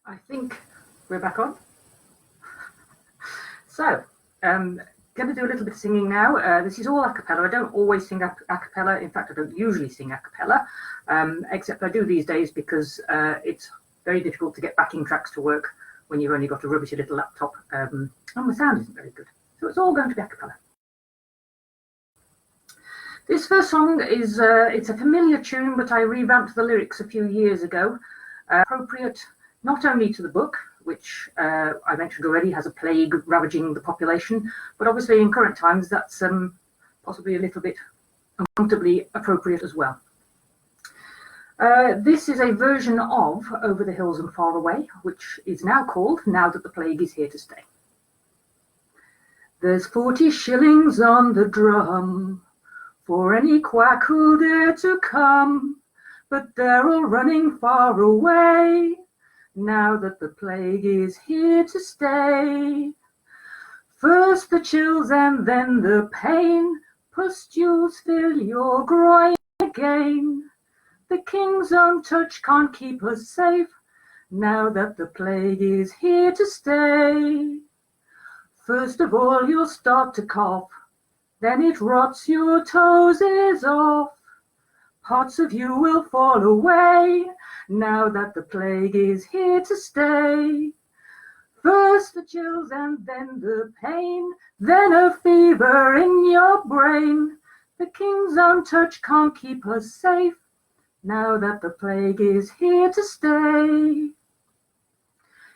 I think we're back on. So, going to do a little bit of singing now. This is all a cappella. I don't always sing a cappella. In fact, I don't usually sing a cappella, except I do these days because it's very difficult to get backing tracks to work when you've only got a rubbishy little laptop, and the sound isn't very good. So it's all going to be a cappella. This first song is it's a familiar tune, but I revamped the lyrics a few years ago, appropriate not only to the book, which I mentioned already has a plague ravaging the population, but obviously in current times that's possibly a little bit uncomfortably appropriate as well. This is a version of Over the Hills and Far Away, which is now called Now That the Plague Is Here to Stay. There's 40 shillings on the drum for any quack who dare to come, but they're all running far away now that the plague is here to stay. First the chills and then the pain, pustules fill your groin again. The king's own touch can't keep us safe now that the plague is here to stay. First of all you'll start to cough, then it rots your toes off. Parts of you will fall away now that the plague is here to stay. First the chills and then the pain, then a fever in your brain. The king's own touch can't keep us safe now that the plague is here to stay.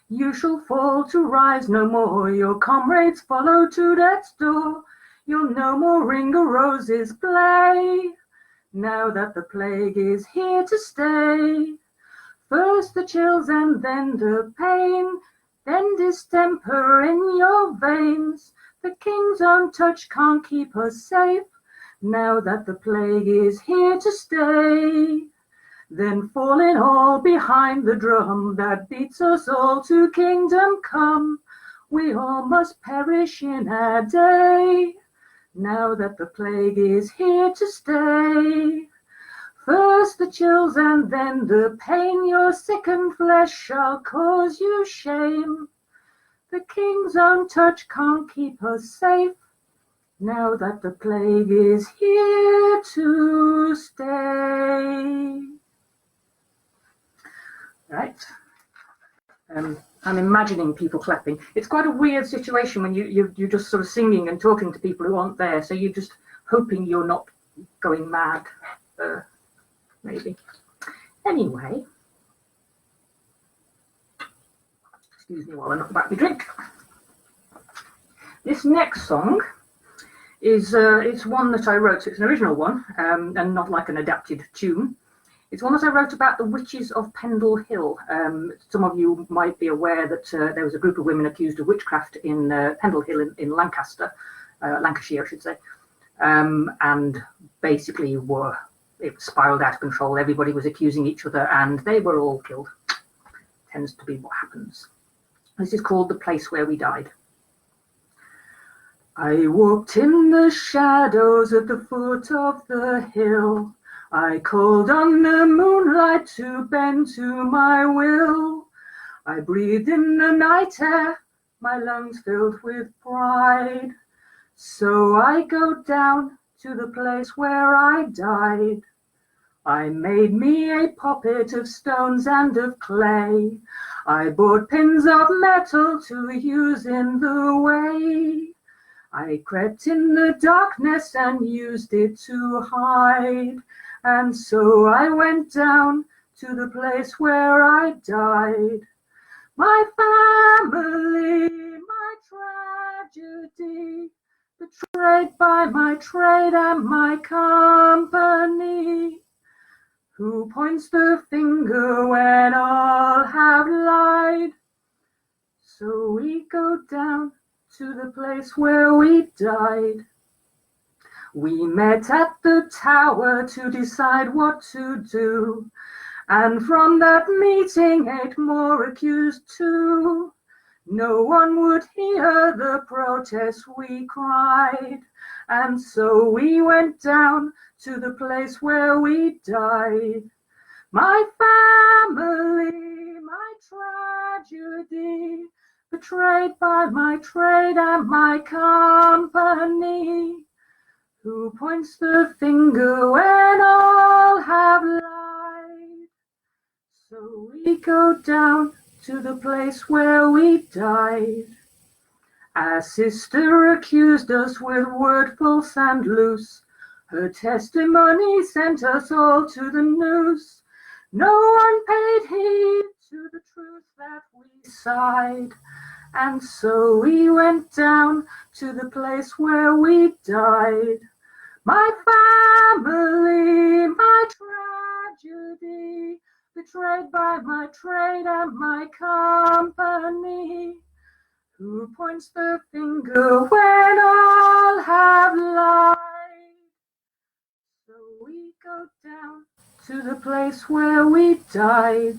You shall fall to rise no more, your comrades follow to death's door. You'll no more ring a rose's play now that the plague is here to stay. First the chills and then the pain, then distemper in your veins. The king's own touch can't keep us safe now that the plague is here to stay. Then falling all behind the drum that beats us all to kingdom come, we all must perish in a day now that the plague is here to stay. First the chills and then the pain, your sickened flesh shall cause you shame. The king's own touch can't keep us safe now that the plague is here to stay. Right. I'm imagining people clapping. It's quite a weird situation when you're just sort of singing and talking to people who aren't there, so you're just hoping you're not going mad, maybe. Anyway, excuse me while I knock back my drink. This next song is it's one that I wrote, so it's an original one, and not like an adapted tune. It's one that I wrote about the witches of Pendle Hill. Some of you might be aware that there was a group of women accused of witchcraft in Pendle Hill in Lancaster, Lancashire, I should say, and basically it spiraled out of control. Everybody was accusing each other, and they were all killed. Tends to be what happens. This is called The Place Where We Died. I walked in the shadows at the foot of the hill. I called on the moonlight to bend to my will. I breathed in the night air, my lungs filled with pride. So I go down to the place where I died. I made me a puppet of stones and of clay. I bought pins of metal to use in the way. I crept in the darkness and used it to hide. And so I went down to the place where I died. My family, my tragedy, betrayed by my trade and my company. Who points the finger when all have lied? So we go down to the place where we died. We met at the tower to decide what to do, and from that meeting 8 more accused too. No one would hear the protest we cried, and so we went down to the place where we died. My family, my tragedy, betrayed by my trade and my company. Who points the finger when all have lied? So we go down to the place where we died. Our sister accused us with word false and loose. Her testimony sent us all to the noose. No one paid heed to the truth that we sighed. And so we went down to the place where we died. My family, my tragedy, betrayed by my trade and my company. Who points the finger when all have lied? So we go down to the place where we died.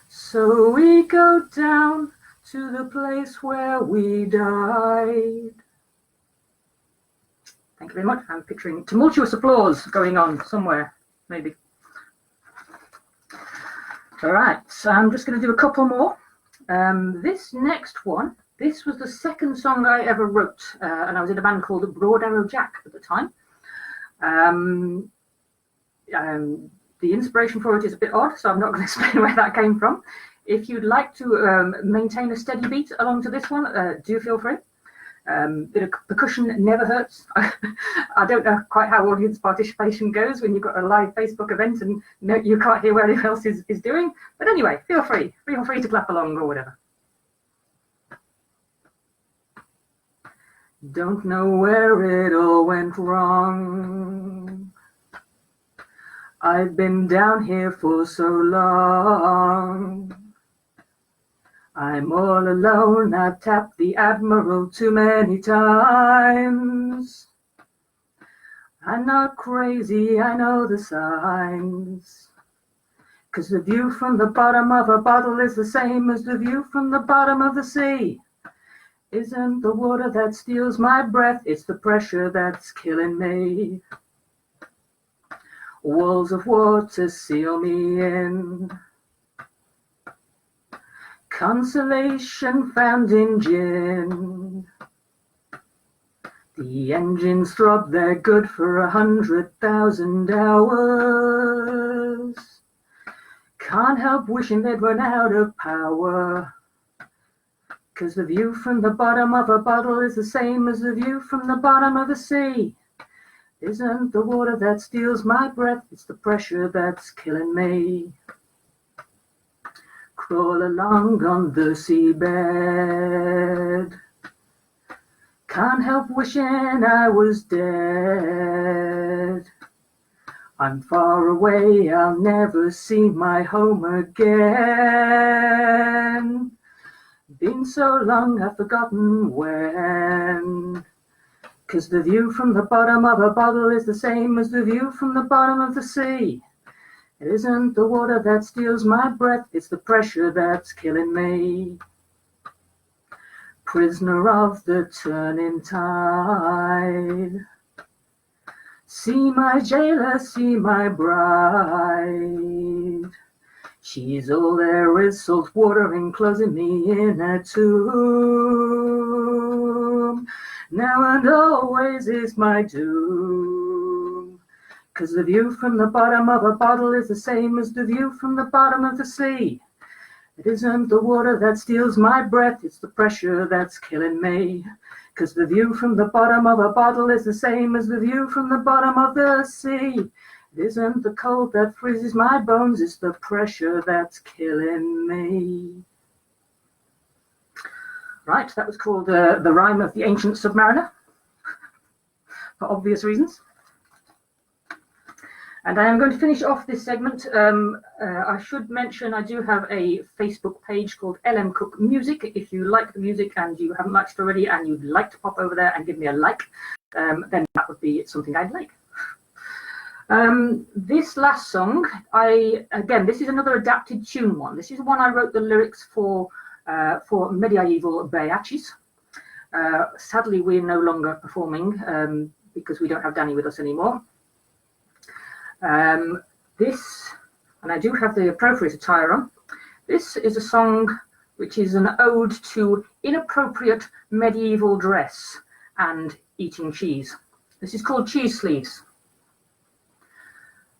So we go down to the place where we died. Thank you very much. I'm picturing tumultuous applause going on somewhere, maybe. All right, so I'm just going to do a couple more. This next one, this was the second song I ever wrote, and I was in a band called Broad Arrow Jack at the time. The inspiration for it is a bit odd, so I'm not going to explain where that came from. If you'd like to maintain a steady beat along to this one, do feel free. Bit of percussion never hurts. I don't know quite how audience participation goes when you've got a live Facebook event and you can't hear what anyone else is doing. But anyway, feel free to clap along or whatever. Don't know where it all went wrong. I've been down here for so long. I'm all alone, I've tapped the Admiral too many times. I'm not crazy, I know the signs. 'Cause the view from the bottom of a bottle is the same as the view from the bottom of the sea. Isn't the water that steals my breath, it's the pressure that's killing me. Walls of water seal me in. Consolation found in gin. The engines throb, they're good for 100,000 hours. Can't help wishing they'd run out of power. 'Cause the view from the bottom of a bottle is the same as the view from the bottom of the sea. Isn't the water that steals my breath, it's the pressure that's killing me. Crawl along on the seabed. Can't help wishing I was dead. I'm far away, I'll never see my home again. Been so long I've forgotten when. 'Cause the view from the bottom of a bottle is the same as the view from the bottom of the sea. It isn't the water that steals my breath, it's the pressure that's killing me. Prisoner of the turning tide. See my jailer, see my bride. She's all there is, salt water enclosing me in a tomb. Now and always is my doom. 'Cause the view from the bottom of a bottle is the same as the view from the bottom of the sea. It isn't the water that steals my breath, it's the pressure that's killing me. 'Cause the view from the bottom of a bottle is the same as the view from the bottom of the sea. It isn't the cold that freezes my bones, it's the pressure that's killing me. Right, that was called The Rime of the Ancient Submariner, for obvious reasons. And I am going to finish off this segment. I should mention I do have a Facebook page called LM Cook Music. If you like the music and you haven't liked it already and you'd like to pop over there and give me a like, then that would be something I'd like. This last song, again, this is another adapted tune one. This is one I wrote the lyrics for Medieval Beaches. Sadly, we're no longer performing because we don't have Danny with us anymore. This, and I do have the appropriate attire on, this is a song which is an ode to inappropriate medieval dress and eating cheese. This is called Cheese Sleeves.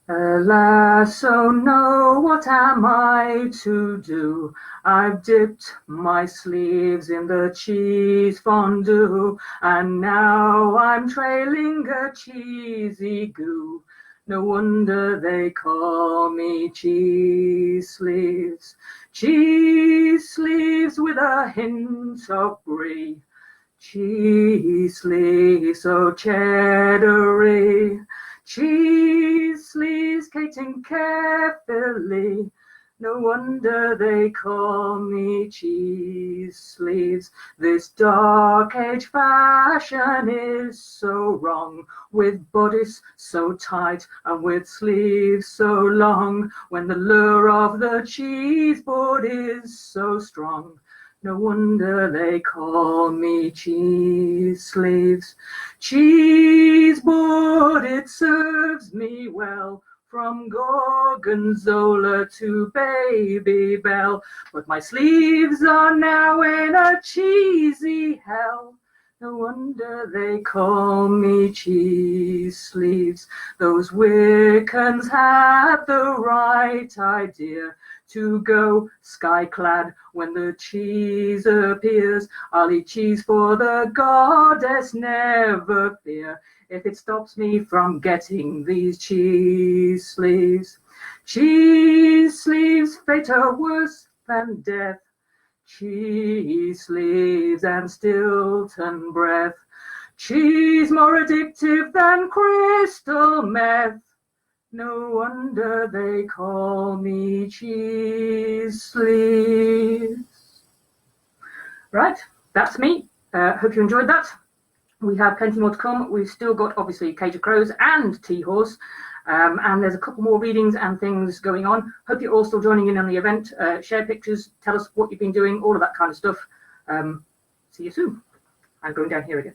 Alas, oh no, what am I to do? I've dipped my sleeves in the cheese fondue, and now I'm trailing a cheesy goo. No wonder they call me Cheese Sleeves. Cheese sleeves with a hint of brie. Cheese sleeves so cheddary. Cheese sleeves cating carefully. No wonder they call me Cheese Sleeves. This dark age fashion is so wrong, with bodice so tight and with sleeves so long, when the lure of the cheese board is so strong. No wonder they call me Cheese Sleeves. Cheese board, it serves me well, from Gorgonzola to Baby Bell, but my sleeves are now in a cheesy hell. No wonder they call me Cheese Sleeves. Those Wiccans had the right idea to go sky-clad when the cheese appears. I'll eat cheese for the goddess, never fear, if it stops me from getting these cheese sleeves. Cheese sleeves, fate are worse than death. Cheese sleeves and Stilton breath. Cheese more addictive than crystal meth. No wonder they call me Cheese Sleeves. Right, that's me. Hope you enjoyed that. We have plenty more to come. We've still got, obviously, Cage of Crows and Tea Horse. And there's a couple more readings and things going on. Hope you're all still joining in on the event. Share pictures, tell us what you've been doing, all of that kind of stuff. See you soon. I'm going down here again.